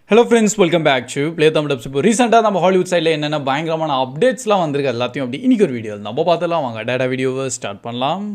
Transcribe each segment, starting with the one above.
Hello friends, welcome back to Play Tamil Dubs. இப்போ ரீசெண்டாக நம்ம ஹாலிவுட் சைடில் என்னென்ன பயங்கரமான அப்டேட்ஸ்லாம் வந்திருக்கு எல்லாத்தையும் அப்படி இன்றைக்கி ஒரு வீடியோ நம்ம பார்த்துலாம். வாங்க டேட்டா வீடியோவை ஸ்டார்ட் பண்ணலாம்.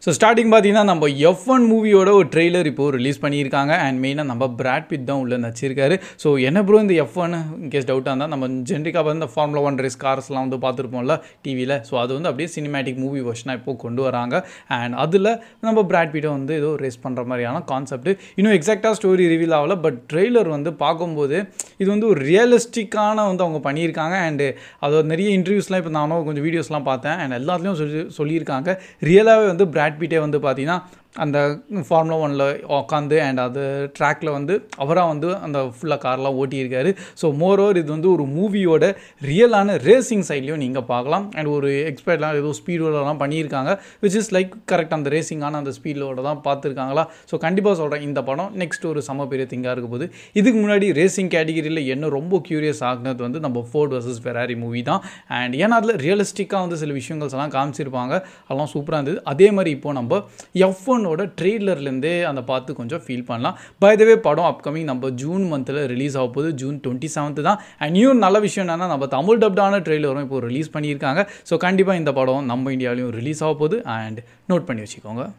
ஸோ ஸ்டார்டிங் பார்த்தீங்கன்னா நம்ம F1 மூவியோட ஒரு ட்ரெய்லர் இப்போது ரிலீஸ் பண்ணியிருக்காங்க. அண்ட் மெயினாக நம்ம பிராட் பிட் தான் உள்ளே நடிச்சிருக்காரு. ஸோ என்ன ப்ரோ இந்த F1 இன்கேஸ் டவுட்டாக இருந்தால் நம்ம ஜென்ரிக்காக வந்து இந்த ஃபார்முலா 1 ரேஸ் கார்ஸ்லாம் வந்து பார்த்துருப்போம்ல டிவியில். ஸோ அது வந்து அப்படியே சினிமேட்டிக் மூவி வெர்ஷனாக இப்போ கொண்டு வராங்க. அண்ட் அதில் நம்ம பிராட் பிட்டை வந்து ஏதோ ரேஸ் பண்ணுற மாதிரியான கான்செப்ட். இன்னும் எக்ஸாக்டாக ஸ்டோரி ரிவீல் ஆகலை. பட் ட்ரெய்லர் வந்து பார்க்கும்போது இது வந்து ஒரு ரியலிஸ்டிக்கான வந்து அவங்க பண்ணியிருக்காங்க. அண்டு அதோட நிறைய இன்டர்வியூஸ்லாம் இப்போ நானும் கொஞ்சம் வீடியோஸ்லாம் பார்த்தேன். அண்ட் எல்லாத்துலேயும் சொல்லியிருக்காங்க ரியலாகவே வந்து பிராட் பிட்டே வந்து பார்த்தீங்கன்னா அந்த ஃபார்முலா 1ல் உட்காந்து அண்ட் அது ட்ராக்கில் வந்து அவராக வந்து அந்த ஃபுல்லாக கார்லாம் ஓட்டியிருக்காரு. ஸோ மோரோவர் இது வந்து ஒரு மூவியோட ரியலான ரேசிங் சைட்லையும் நீங்கள் பார்க்கலாம். அண்ட் ஒரு எக்ஸ்பர்ட்லாம் ஏதோ ஸ்பீடோடலாம் பண்ணியிருக்காங்க. விச் இஸ் லைக் கரெக்ட் அந்த ரேசிங்கான அந்த ஸ்பீடோட தான் பார்த்துருக்காங்களா. ஸோ கண்டிப்பாக சொல்கிறேன் இந்த படம் நெக்ஸ்ட் ஒரு செம பெரிய திங்காக இருக்க போது. இதுக்கு முன்னாடி ரேசிங் கேட்டகிரியில் என்ன ரொம்ப க்யூரியஸ் ஆகினது வந்து நம்ம ஃபோர்ட் வர்சஸ் ஃபெராரி மூவி தான். அண்ட் ஏன்னா அதில் ரியலிஸ்டிக்காக வந்து சில விஷயங்கள்ஸ் எல்லாம் காமிச்சிருப்பாங்க. அதெல்லாம் சூப்பராக இருந்தது. அதே மாதிரி இப்போது நம்ம F1 ட்ரெய்லர்லேருந்தே அந்த பார்த்து கொஞ்சம் ஃபீல் பண்ணலாம். பை த வே படம் அப்கமிங் நம்ம ஜூன் மந்தில் ரிலீஸ் ஆக போகுது. ஜூன் 27 தான். அண்ட் நியூ நல்ல விஷயம் என்னென்னா நம்ம தமிழ் டப்டான ட்ரெய்லரும் இப்போ ரிலீஸ் பண்ணியிருக்காங்க. ஸோ கண்டிப்பாக இந்த படம் நம்ம இந்தியாவிலையும் ரிலீஸ் ஆக போகுது. அண்ட் நோட் பண்ணி வச்சுக்கோங்க.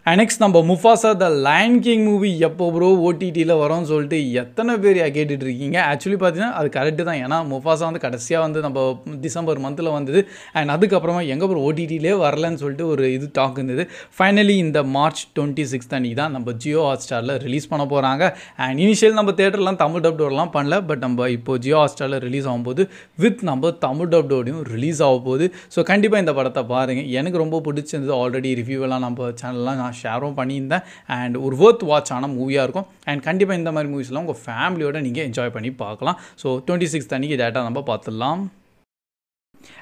அண்ட் நெக்ஸ்ட் நம்ம முஃபாசா த லயன் கிங் மூவி எப்போ ப்ரோ ஓடிடியில் வரோம்னு சொல்லிட்டு எத்தனை பேர் கேட்டுட்டு இருக்கீங்க. ஆக்சுவலி பார்த்தீங்கன்னா அது கரெக்டு தான். ஏன்னா முஃபாசா வந்து கடைசியாக வந்து நம்ம டிசம்பர் மந்தில் வந்தது. அண்ட் அதுக்கப்புறமா எங்கே ப்ரோ ஓடிடியிலே வரலன்னு சொல்லிட்டு ஒரு இது டாக் இருந்தது. ஃபைனலி இந்த மார்ச் 26 அன்றைக்கி தான் நம்ம ஜியோ ஹாட்ஸ்டாரில் ரிலீஸ் பண்ண போகிறாங்க. அண்ட் இனிஷியல் நம்ம தேட்டர்லாம் தமிழ் டப்டோடலாம் பண்ணல. பட் நம்ம இப்போ ஜியோ ஹாட்ஸ்டாரில் ரிலீஸ் ஆகும்போது வித் நம்ம தமிழ் டப்டோடையும் ரிலீஸ் ஆக போகுது. ஸோ கண்டிப்பாக இந்த படத்தை பாருங்கள். எனக்கு ரொம்ப பிடிச்சிருந்தது. ஆல்ரெடி ரிவ்யூவெல்லாம் நம்ம சேனல்லாம் நான் ஷேரும் பண்ணியிருந்தேன். அண்ட் ஒரு வொர்த் வாட்ச் ஆன மூவியாக இருக்கும். அண்ட் கண்டிப்பாக இந்த மாதிரி மூவிஸ்லாம் உங்கள் ஃபேமிலியோட நீங்கள் என்ஜாய் பண்ணி பார்க்கலாம். ஸோ 26 அன்றைக்கி டேட்டா நம்ம பார்த்துடலாம்.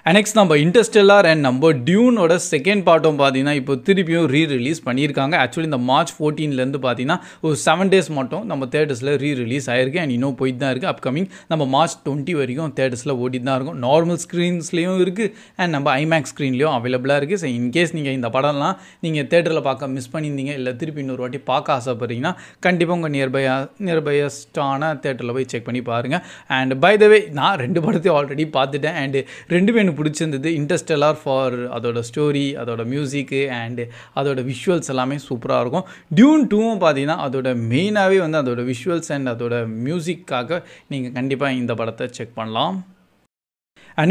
அண்ட் நெக்ஸ்ட் நம்ம இன்டர்ஸ்டெல்லார் அண்ட் நம்ம டியூனோட செகண்ட் பார்ட்டும் பார்த்தீங்கன்னா இப்போ திருப்பியும் ரிலீஸ் பண்ணியிருக்காங்க. ஆக்சுவலி இந்த மார்ச் 14 பார்த்தீங்கன்னா ஒரு 7 days மட்டும் நம்ம தேட்டர்ஸில் ரிலீஸ் ஆகிருக்கு. அண்ட் இன்னும் போயிட்டு தான் இருக்குது. அப்கமிங் நம்ம மார்ச் 20 வரைக்கும் தேட்டர்ஸில் ஓடிட்டு தான் இருக்கும். நார்மல் ஸ்க்ரீன்ஸ்லேயும் இருக்குது அண்ட் நம்ம ஐமேக்ஸ் ஸ்க்ரீன்லேயும் அவைலபிளாக இருக்குது. ஸோ இன்கேஸ் நீங்கள் இந்த படம்லாம் நீங்கள் தேட்டரில் பார்க்க மிஸ் பண்ணியிருந்தீங்க இல்லை திருப்பி இன்னொரு வாட்டி பார்க்க ஆசைப்படுறீங்கன்னா கண்டிப்பாக உங்கள் நியர்பையஸ்டான தேட்டரில் போய் செக் பண்ணி பாருங்கள். அண்ட் பை த வே நான் 2 படத்தையும் ஆல்ரெடி பார்த்துட்டேன். அண்டு 2 எனக்கு பிடிச்சிருந்தது. இன்டர்ஸ்டெல்லார் ஃபார் அதோட ஸ்டோரி, அதோட மியூசிக்கு அண்டு அதோட விஷுவல்ஸ் எல்லாமே சூப்பராக இருக்கும். டியூன் 2வும் பார்த்தீங்கன்னா அதோட மெயினாகவே வந்து அதோட விஷுவல்ஸ் அண்ட் அதோட மியூசிக்காக நீங்கள் கண்டிப்பாக இந்த படத்தை செக் பண்ணலாம்.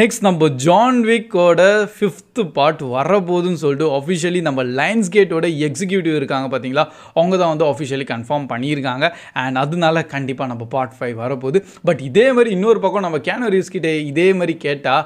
நெக்ஸ்ட் நம்ம ஜான் விக்கோட 5th பார்ட் வரப்போகுதுன்னு சொல்லிட்டு ஆஃபிஷியலி நம்ம லயன்ஸ் கேட்டோட எக்ஸிக்யூட்டிவ் இருக்காங்க பார்த்தீங்களா, அவங்க தான் வந்து ஆஃபிஷியலி கன்ஃபார்ம் பண்ணியிருக்காங்க. அண்ட் அதனால கண்டிப்பாக நம்ம பார்ட் 5 வரப்போகுது. பட் இதே மாதிரி இன்னொரு பக்கம் நம்ம கேனோ ரீவ்ஸ் கிட்டே இதே மாதிரி கேட்டால்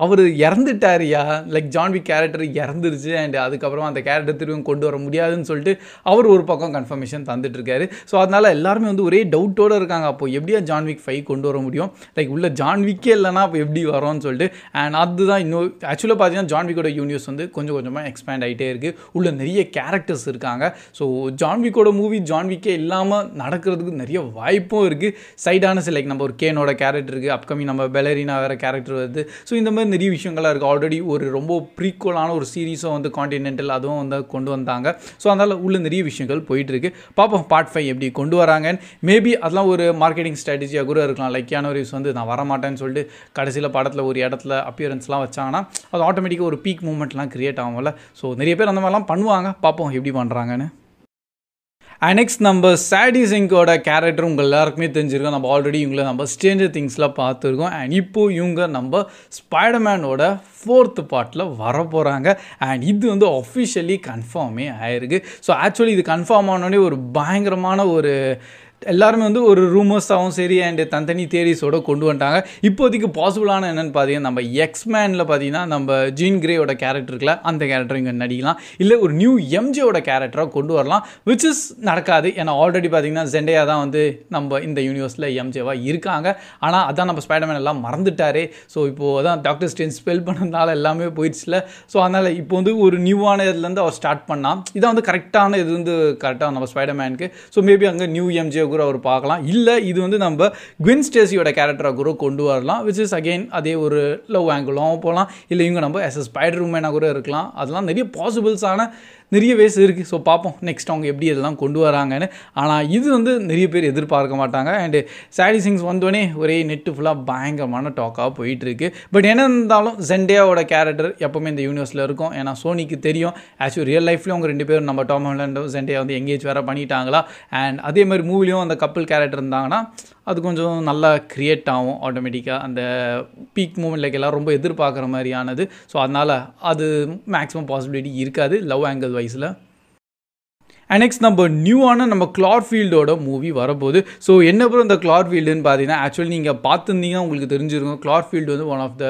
அவர் இறந்துட்டாரியா, லைக் ஜான்விக் கேரக்டர் இறந்துருச்சு அண்ட் அதுக்கப்புறம் அந்த கேரக்டர் திரும்ப கொண்டு வர முடியாதுன்னு சொல்லிட்டு அவர் ஒரு பக்கம் கன்ஃபர்மேஷன் தந்துட்டுருக்காரு. ஸோ அதனால் எல்லாருமே வந்து ஒரே டவுட்டோடு இருக்காங்க. அப்போ எப்படியா ஜான்விக் 5 கொண்டு வர முடியும், லைக் உள்ள ஜான்விக்கே இல்லைனா அப்போ எப்படி வரோன்னு சொல்லிட்டு. அண்ட் அதுதான் இன்னும் ஆக்சுவலாக பார்த்தீங்கன்னா ஜான்விக்கோட யூனிவர்ஸ் வந்து கொஞ்சம் கொஞ்சமாக எக்ஸ்பேண்ட் ஆகிட்டே இருக்குது. உள்ள நிறைய கேரக்டர்ஸ் இருக்காங்க. ஸோ ஜான்விக்கோட மூவி ஜான்விக்கே இல்லாமல் நடக்கிறதுக்கு நிறைய வாய்ப்பும் இருக்குது. சைடான லைக் நம்ம ஒரு கேனோட கேரக்டர் இருக்குது. அப்கமிங் நம்ம பெலரினா வேறு கேரக்டர் வருது. ஸோ இந்த மாதிரி நிறைய விஷயங்கள்லாம் இருக்குது. ஆல்ரெடி ஒரு ரொம்ப ப்ரீக்வலான ஒரு சீரீஸும் வந்து கான்டினென்டல் அதுவும் வந்து கொண்டு வந்தாங்க. ஸோ அதனால் உள்ள நிறைய விஷயங்கள் போயிட்டுருக்கு. பார்ப்போம் பார்ட் 5 எப்படி கொண்டு வராங்கன்னு. மேபி அதெல்லாம் ஒரு மார்க்கெட்டிங் ஸ்ட்ராட்டஜியாக கூட இருக்கலாம். லைக் கேனோ ரீவ்ஸ் வந்து நான் வரமாட்டேன்னு சொல்லிட்டு கடைசியில் படத்தில் ஒரு இடத்துல அப்பியரன்ஸ்லாம் வச்சாங்கன்னா அது ஆட்டோமேட்டிக்காக ஒரு பீக் மூமெண்ட்லாம் க்ரியேட் ஆகும்ல. ஸோ நிறைய பேர் அந்த மாதிரிலாம் பண்ணுவாங்க. பார்ப்போம் எப்படி பண்ணுறாங்கன்னு. அண்ட் நெக்ஸ்ட் நம்ம சாடி சிங்கோட கேரக்டர் உங்கள் எல்லாருக்குமே தெரிஞ்சிருக்கோம். நம்ம ஆல்ரெடி இவங்களை நம்ம ஸ்ட்ரேஞ்சர் திங்ஸில் பார்த்துருக்கோம். அண்ட் இப்போது இவங்க நம்ம ஸ்பைடர்மேனோட 4th பார்ட்டில் வரப்போகிறாங்க. அண்ட் இது வந்து அஃபிஷியலி கன்ஃபார்மே ஆயிருக்கு. ஸோ ஆக்சுவலி இது கன்ஃபார்ம் ஆனோடனே ஒரு பயங்கரமான ஒரு எல்லாருமே வந்து ஒரு ரூமர்ஸாகவும் சரி அண்டு தனித்தனி தியரிஸோடு கொண்டு வந்துட்டாங்க. இப்போதைக்கு பாசிபிளான என்னென்னு பார்த்தீங்கன்னா நம்ம எக்ஸ்மேனில் பார்த்தீங்கன்னா நம்ம ஜீன் கிரேயோட கேரக்டர் இருக்குல்ல, அந்த கேரக்டர் இங்கே நடிக்கலாம். இல்லை ஒரு நியூ எம்ஜேயோட கேரக்டராக கொண்டு வரலாம். விச் இஸ் நடக்காது. ஏன்னா ஆல்ரெடி பார்த்தீங்கன்னா ஜெண்டையா தான் வந்து நம்ம இந்த யூனிவர்ஸில் எம்ஜேவாக இருக்காங்க. ஆனால் அதான் நம்ம ஸ்பைடர்மேன் எல்லாம் மறந்துட்டாரே. ஸோ இப்போது அதான் டாக்டர் ஸ்ட்ரேஞ்ச் ஸ்பெல் பண்ணதுனால எல்லாமே போயிடுச்சுல. ஸோ அதனால் இப்போ வந்து ஒரு நியூவான இதுலேருந்து அவர் ஸ்டார்ட் பண்ணால் இதான் வந்து கரெக்டான இது வந்து கரெக்டாக நம்ம ஸ்பைடர்மேனுக்கு. ஸோ மேபி அங்கே நியூ எம்ஜே ஸ்டேசியாக கூட அவர் பார்க்கலாம், இல்லை இது வந்து நம்ம குவென் ஸ்டேசியோட கேரக்டராக கூட கொண்டு வரலாம், விச் இஸ் அகெயின் அதே ஒரு லவ் ஆங்கிளாகவும் போகலாம், இல்லை இவங்க நம்ம எஸ் ஸ்பைடர் உமனாக கூட இருக்கலாம். அதெல்லாம் நிறைய பாசிபிள்ஸான நிறைய வேஸ் இருக்குது. ஸோ பார்ப்போம் நெக்ஸ்ட் அவங்க எப்படி இதெல்லாம் கொண்டு வராங்கன்னு. ஆனால் இது வந்து நிறைய பேர் எதிர்பார்க்க மாட்டாங்க. அண்டு சாடி சிங்ஸ் வந்தோடனே ஒரே நெட்டு ஃபுல்லாக பயங்கரமான டாக்காக போயிட்டுருக்கு. பட் என்ன இருந்தாலும் ஜெண்டேயாவோட கேரக்டர் எப்போவுமே இந்த யூனிவர்ஸில் இருக்கும். ஏன்னா சோனிக்கு தெரியும் ஆக்சுவலி ரியல் லைஃப்லேயும் அவங்க 2 பேரும் நம்ம டாம் ஹாலண்ட் ஜெண்டேயா வந்து எங்கேஜ் வேறு பண்ணிட்டாங்களா, அண்ட் அதே மாதிரி மூவிலையும் அந்த கப்பல் கேரக்டர் இருந்தாங்கன்னா அது கொஞ்சம் நல்லா க்ரியேட் ஆகும் ஆட்டோமேட்டிக்காக. அந்த பீக் மூமெண்ட் எல்லாம் ரொம்ப எதிர்பார்க்குற மாதிரியானது. ஸோ அதனால் அது மேக்ஸிமம் பாசிபிலிட்டி இருக்காது லவ் ஆங்கிள் வைஸில். அண்ட் நெக்ஸ்ட் நம்ம நியூவான நம்ம கிளார்ஃபீல்டோட மூவி வரப்போகுது. ஸோ என்ன அப்புறம் இந்த கிளார்ஃபீல்டுன்னு பார்த்தீங்கன்னா ஆக்சுவலி நீங்கள் பார்த்துருந்தீங்கன்னா உங்களுக்கு தெரிஞ்சிருக்கும். கிளார்ஃபீல்டு வந்து one of the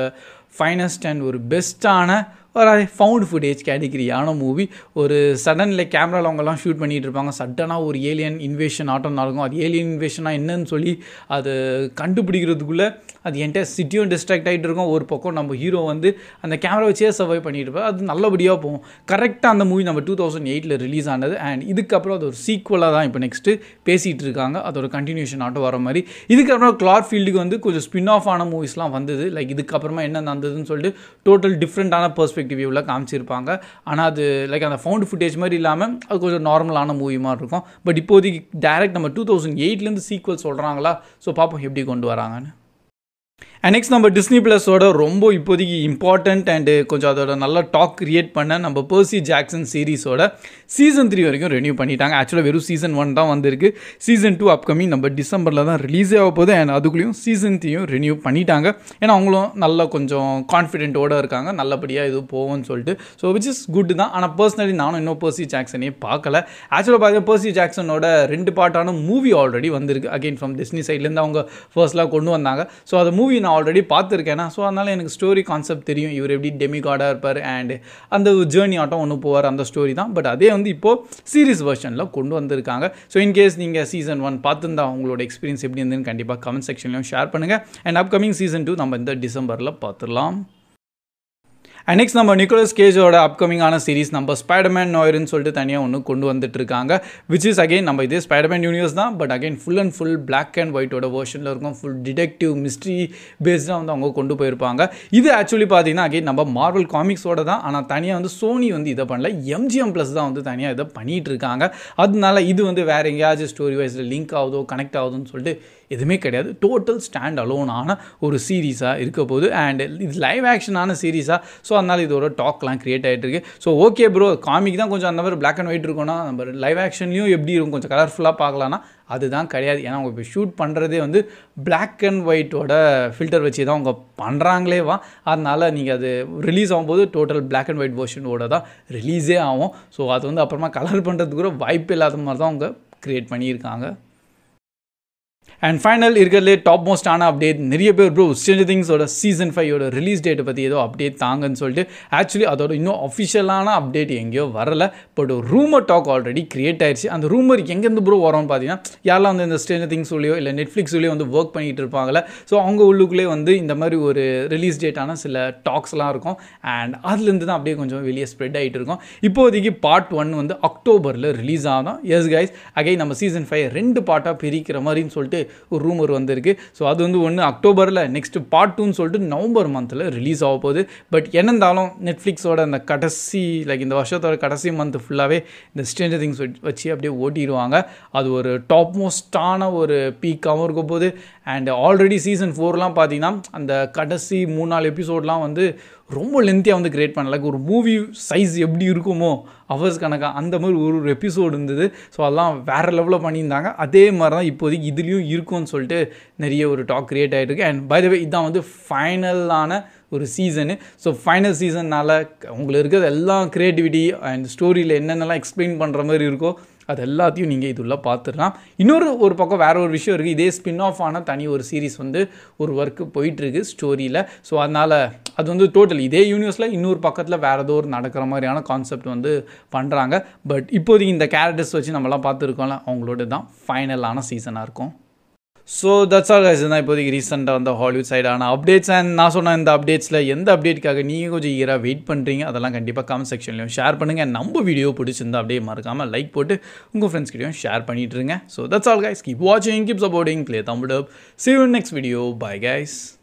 finest and ஒரு பெஸ்ட்டான ஒரு ஃபவுண்ட் ஃபுட்டேஜ் கேட்டகிரியான மூவி. ஒரு சடன் லைக் கேமராவில் அவங்கெல்லாம் ஷூட் பண்ணிகிட்டு இருப்பாங்க, சடனாக ஒரு ஏலியன் இன்வேஷன் ஆட்டம் நடக்கும். அது ஏலியன் இன்வேஷனாக என்னன்னு சொல்லி அது கண்டுபிடிக்கிறதுக்குள்ளே அது என்டையர் சிட்டியும் டிஸ்ட்ராக்ட் ஆகிட்டு இருக்கும். ஒரு பக்கம் நம்ம ஹீரோ வந்து அந்த கேமரா வச்சே சர்வை பண்ணிட்டு இருப்பார். அது நல்லபடியாக போகும். கரெக்டாக அந்த மூவி நம்ம 2008 ரிலீஸ் ஆனது. அண்ட் இதுக்கப்புறம் அது ஒரு சீக்குவலாக தான் இப்போ நெக்ஸ்ட்டு பேசிகிட்டு இருக்காங்க. அதோட கண்டினியூஷன் ஆட்டம் வர மாதிரி. இதுக்கப்புறம் கிளார்ஃபீல்டுக்கு வந்து கொஞ்சம் ஸ்பின் ஆஃப் ஆன மூவிஸ்லாம் வந்தது. லைக் இதுக்கப்புறமா என்ன நடந்ததுன்னு சொல்லிட்டு டோட்டல் டிஃப்ரெண்ட்டான பெர்ஸ்பெக்டிவ்ல காமிச்சிருப்பாங்க. ஆனால் அது லைக் அந்த ஃபவுண்ட் ஃபுட்டேஜ் மாதிரி இல்லாமல் அது கொஞ்சம் நார்மலான மூவி மாதிரி இருக்கும். பட் இப்போதைக்கு டைரக்ட் நம்ம 2008 சீக்வல் சொல்கிறாங்களா, ஸோ பார்ப்போம் எப்படி கொண்டு வராங்கன்னு. அண்ட் நெக்ஸ்ட் நம்ம டிஸ்னி ப்ளஸோட ரொம்ப இப்போதைக்கு இம்பார்ட்டண்ட் அண்டு கொஞ்சம் அதோட நல்ல டாக் கிரியேட் பண்ண நம்ம பர்சி ஜாக்சன் சீரீஸோட சீசன் 3 வரைக்கும் ரெனியூ பண்ணிட்டாங்க. ஆக்சுவலாக வெறும் சீசன் 1 தான் வந்திருக்கு. சீசன் 2 அப்கமிங் நம்ம டிசம்பரில் தான் ரிலீஸே ஆக போகுது. அண்ட் அதுக்குள்ளேயும் சீசன் 3யும் ரெனியூ பண்ணிட்டாங்க. ஏன்னா அவங்களும் நல்லா கொஞ்சம் கான்ஃபிடென்ட்டோடு இருக்காங்க, நல்லபடியாக இது போகும்னு சொல்லிட்டு. ஸோ விச் இஸ் குட் தான். ஆனால் பர்சனலி நானும் இன்னும் பர்சி ஜாக்சனே பார்க்கல. ஆக்சுவலாக பார்த்தீங்கன்னா பர்சி ஜாக்சனோட 2 பார்ட்டான மூவி ஆல்ரெடி வந்திருக்கு. அகெயின் ஃப்ரம் டிஸ்னி சைட்லேருந்து அவங்க ஃபர்ஸ்ட்லாம் கொண்டு வந்தாங்க. ஸோ அந்த மூவி நான் ஆல்ரெடி பார்த்துருக்கேன்னா, ஸோ அதனால் எனக்கு ஸ்டோரி கான்செப்ட் தெரியும். இவர் எப்படி டெமிகாடாக இருப்பார் அண்ட் அந்த ஜேர்னி ஆட்டம் ஒன்று போவார், அந்த ஸ்டோரி தான். பட் அதே வந்து இப்போது சீரிஸ் வெர்ஷனில் கொண்டு வந்திருக்காங்க. ஸோ இன்கேஸ் நீங்கள் சீசன் 1 பார்த்துருந்தா உங்களோட எக்ஸ்பீரியன்ஸ் எப்படி இருந்ததுன்னு கண்டிப்பாக கமெண்ட் செக்ஷன்லையும் ஷேர் பண்ணுங்கள். அண்ட் அப்கமிங் சீசன் 2 நம்ம இந்த டிசம்பரில் பார்த்துடலாம். அண்ட் நெக்ஸ்ட் நம்ம நிக்கோலஸ் கேஜோட அப்கமிங்கான சீரிஸ் நம்ம ஸ்பைடர்மேன் நோயர்னு சொல்லிட்டு தனியாக ஒன்று கொண்டு வந்துட்டு இருக்காங்க. விச் இஸ் அகெயின் நம்ம இதே ஸ்பைடர்மேன் யூனிவர்ஸ் தான். But again full and full black and ஒயிட்டோட வெர்ஷனில் இருக்கும். ஃபுல் டிடெக்டிவ் மிஸ்ட்ரி பேஸ்டாக வந்து அவங்க கொண்டு போயிருப்பாங்க. இது ஆக்சுவலி பார்த்தீங்கன்னா அகெயின் நம்ம மார்வல் காமிக்ஸோட தான். ஆனால் தனியாக வந்து சோனி வந்து இதை பண்ணல, MGM ப்ளஸ் தான் வந்து தனியாக இதை பண்ணிகிட்டு இருக்காங்க. அதனால இது வந்து வேறு எங்கேயாச்சும் ஸ்டோரி வைஸில் லிங்க் ஆகுதோ கனெக்ட் ஆகுதுன்னு சொல்லிட்டு எதுவுமே கிடையாது. டோட்டல் ஸ்டாண்ட் அலோனான ஒரு சீரீஸாக இருக்க போகுது. அண்ட் இது லைவ் ஆக்ஷனான சீரீஸாக. ஸோ அதனால் இதோட டாக்லாம் க்ரியேட் ஆகிட்டு இருக்கு. ஸோ ஓகே ப்ரோ, காமிக் தான் கொஞ்சம் அந்த மாதிரி பிளாக் அண்ட் ஒயிட் இருக்கும்னா நம்ம லைவ் ஆக்ஷன்லையும் எப்படி இருக்கும் கொஞ்சம் கலர்ஃபுல்லாக பார்க்கலான்னா அதுதான் கிடையாது. ஏன்னா அவங்க இப்போ ஷூட் பண்ணுறதே வந்து பிளாக் அண்ட் ஒயிட்டோட ஃபில்டர் வச்சு தான் அவங்க பண்ணுறாங்களேவா. அதனால் நீங்கள் அது ரிலீஸ் ஆகும்போது டோட்டல் பிளாக் அண்ட் ஒயிட் வெர்ஷனோட தான் ரிலீஸே ஆகும். ஸோ அது வந்து அப்புறமா கலர் பண்ணுறதுக்கு கூட வாய்ப்பு இல்லாத மாதிரி தான் அவங்க க்ரியேட் பண்ணியிருக்காங்க. அண்ட் ஃபைனல் இருக்கிறதுலே டாப் மோஸ்டான அப்டேட் நிறைய பேர் ப்ரோ ஸ்ட்ரேஞ்சர் திங்ஸோட சீசன் 5 ரிலீஸ் டேட்டை பற்றி ஏதோ அப்டேட் தாங்கன்னு சொல்லிட்டு. ஆக்சுவலி அதோட இன்னும் அஃபிஷியலான அப்டேட் எங்கேயோ வரல. பட் ஒரு ரூமர் டாக் ஆல்ரெடி கிரியேட் ஆயிடுச்சு. அந்த ரூமர் எங்கேருந்து ப்ரோ வரோம்னு பார்த்தீங்கன்னா யாரெல்லாம் வந்து இந்த ஸ்ட்ரேஞ்சர் திங்ஸ்லையோ இல்லை நெட்ஃப்ளிக்ஸ்லையோ வந்து ஒர்க் பண்ணிகிட்டு இருப்பாங்களே, ஸோ அவங்க உள்ளுக்குள்ளே வந்து இந்த மாதிரி ஒரு ரிலீஸ் டேட்டான சில டாக்ஸ்லாம் இருக்கும். அண்ட் அதுலேருந்து தான் அப்படியே கொஞ்சம் வெளியே ஸ்ப்ரெட் ஆகிட்டு இருக்கும். இப்போதைக்கு பார்ட் 1 வந்து அக்டோபரில் ரிலீஸ் ஆகும். எஸ் கைஸ், அகைன் நம்ம சீசன் 5 2 பார்ட்டாக பிரிக்கிற மாதிரின்னு சொல்லிட்டு ஒரு ரூமர் வந்திருக்கு. ஸோ அது வந்து ஒன்று அக்டோபரில், நெக்ஸ்ட் பார்ட் 2ன்னு சொல்லிட்டு நவம்பர் மந்தில் ரிலீஸ் ஆக போகுது. பட் என்னந்தாலும் நெட்ஃப்ளிக்ஸோட அந்த கடைசி லைக் இந்த வருஷத்தோட கடைசி மந்த் ஃபுல்லாகவே இந்த ஸ்ட்ரேஞ்சர் திங்ஸ் வச்சு அப்படியே ஓட்டிடுவாங்க. அது ஒரு டாப் மோஸ்டான ஒரு பீக்காகவும் இருக்க போகுது. அண்ட் ஆல்ரெடி சீசன் 4லாம் பார்த்தீங்கன்னா அந்த கடைசி 3-4 எபிசோட்லாம் வந்து ரொம்ப லென்த்தியாக வந்து கிரியேட் பண்ணல. ஒரு மூவி சைஸ் எப்படி இருக்குமோ ஹவர்ஸ் கணக்காக அந்த மாதிரி ஒரு எபிசோடு இருந்தது. ஸோ அதெல்லாம் வேறு லெவலில் பண்ணியிருந்தாங்க. அதே மாதிரி தான் இப்போதைக்கு இதுலேயும் இருக்கும்னு சொல்லிட்டு நிறைய ஒரு டாக் கிரியேட் ஆகிட்டு இருக்கு. அண்ட் பை த வே இதுதான் வந்து ஃபைனலான ஒரு சீசனு. ஸோ ஃபைனல் சீசன்னால் உங்களுக்கு இருக்கிறது எல்லாம் க்ரியேட்டிவிட்டி அண்ட் ஸ்டோரியில் என்னென்னலாம் எக்ஸ்பிளைன் பண்ணுற மாதிரி இருக்கோ அது எல்லாத்தையும் நீங்கள் இதுள்ள பார்த்துடலாம். ஒரு பக்கம் வேறு ஒரு விஷயம் இருக்குது. இதே ஸ்பின் ஆஃப் ஆன தனி ஒரு சீரிஸ் வந்து ஒரு ஒர்க்கு போயிட்டுருக்கு ஸ்டோரியில். ஸோ அதனால் அது வந்து டோட்டல் இதே யூனிவர்ஸில் இன்னொரு பக்கத்தில் வேறு ஏதோ ஒரு நடக்கிற மாதிரியான கான்செப்ட் வந்து பண்ணுறாங்க. பட் இப்போதைக்கு இந்த கேரக்டர்ஸ் வச்சு நம்மளாம் பார்த்துருக்கோம்ல, அவங்களோட தான் ஃபைனலான சீசனாக இருக்கும். So that's all guys. தான் இப்போதைக்கு ரீசெண்டாக வந்த ஹாலிவுட் சைடான அப்டேட்ஸ். அண்ட் நான் சொன்ன இந்த அப்டேட்ஸில் எந்த அப்டேட்டுக்காக நீங்கள் கொஞ்சம் ஈராக வெயிட் பண்ணுறீங்க அதெல்லாம் கண்டிப்பாக கமெண்ட் செக்ஷன்லையும் ஷேர் பண்ணுங்கள். அண்ட் நம்ம வீடியோ பிடிச்சிருந்தா அப்படியே மறக்காமல் லைக் போட்டு உங்கள் ஃப்ரெண்ட்ஸ்கிட்டையும் ஷேர் பண்ணிட்டுருங்க. So that's all guys. Keep வாட்சிங், keep supporting play Tamil dub. See you in next video. Bye guys.